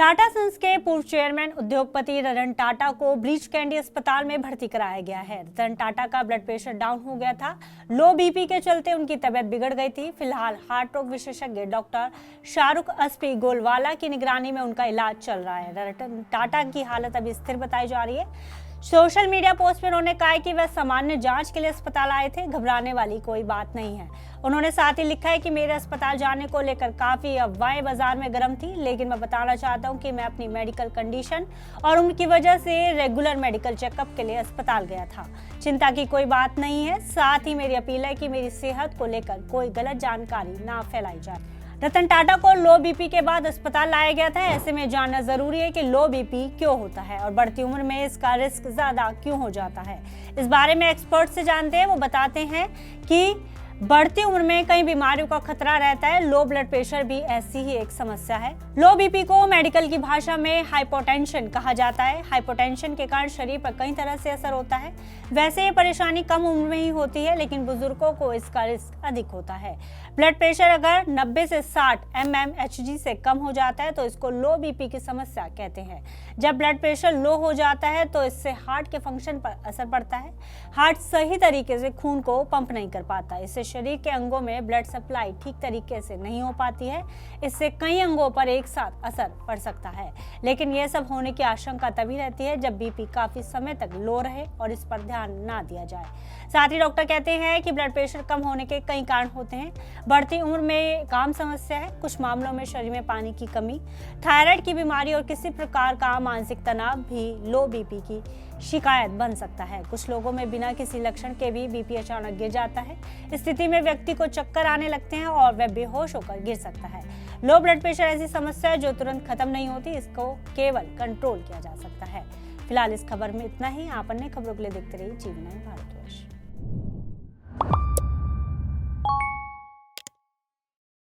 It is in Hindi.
टाटा सन्स के पूर्व चेयरमैन उद्योगपति रतन टाटा को ब्रीच कैंडी अस्पताल में भर्ती कराया गया है। रतन टाटा का ब्लड प्रेशर डाउन हो गया था। लो बीपी के चलते उनकी तबीयत बिगड़ गई थी। फिलहाल हार्ट रोग विशेषज्ञ डॉक्टर शाहरुख एसपी गोलवाला की निगरानी में उनका इलाज चल रहा है। रतन टाटा की हालत अभी स्थिर बताई जा रही है। सोशल मीडिया पोस्ट में उन्होंने कहा है कि वह सामान्य जांच के लिए अस्पताल आए थे, घबराने वाली कोई बात नहीं है। उन्होंने साथ ही लिखा है कि मेरे अस्पताल जाने को लेकर काफी अफवाहें बाजार में गर्म थी, लेकिन मैं बताना चाहता हूं कि मैं अपनी मेडिकल कंडीशन और उनकी वजह से रेगुलर मेडिकल चेकअप के लिए अस्पताल गया था। चिंता की कोई बात नहीं है। साथ ही मेरी अपील है कि मेरी सेहत को लेकर कोई गलत जानकारी ना फैलाई जाए। रतन टाटा को लो बीपी के बाद अस्पताल लाया गया था। ऐसे में जानना जरूरी है कि लो बीपी क्यों होता है और बढ़ती उम्र में इसका रिस्क ज्यादा क्यों हो जाता है। इस बारे में एक्सपर्ट से जानते हैं। वो बताते हैं कि बढ़ती उम्र में कई बीमारियों का खतरा रहता है। लो ब्लड प्रेशर भी ऐसी ही एक समस्या है। लो बीपी को मेडिकल की भाषा में हाइपोटेंशन कहा जाता है। हाइपोटेंशन के कारण शरीर पर कई तरह से असर होता है। वैसे ये परेशानी कम उम्र में ही होती है, लेकिन बुजुर्गों को इसका रिस्क अधिक होता है। ब्लड प्रेशर अगर 90 से 60 mmHg से कम हो जाता है तो इसको लो बीपी की समस्या कहते हैं। जब ब्लड प्रेशर लो हो जाता है तो इससे हार्ट के फंक्शन पर असर पड़ता है। हार्ट सही तरीके से खून को पंप नहीं कर पाता। इससे शरीर के अंगों में ब्लड सप्लाई ठीक तरीके से नहीं हो पाती है। इससे कई अंगों पर एक साथ असर पड़ सकता है, लेकिन यह सब होने की आशंका तभी रहती है जब बीपी काफी समय तक लो रहे और इस पर ध्यान ना दिया जाए। साथ ही डॉक्टर कहते हैं कि ब्लड प्रेशर कम होने के कई कारण होते हैं। बढ़ती उम्र में एक आम समस्या है। कुछ मामलों में शरीर में पानी की कमी, थायराइड की बीमारी और किसी प्रकार का मानसिक तनाव भी लो बीपी की शिकायत बन सकता है। कुछ लोगों में बिना किसी लक्षण के भी बीपी अचानक गिर जाता है। इस स्थिति में व्यक्ति को चक्कर आने लगते हैं और वह बेहोश होकर गिर सकता है। लो ब्लड प्रेशर ऐसी समस्या है जो तुरंत खत्म नहीं होती। इसको केवल कंट्रोल किया जा सकता है। फिलहाल इस खबर में इतना ही। आप अन्य खबरों के लिए देखते रहिए GV9 भारतवर्ष।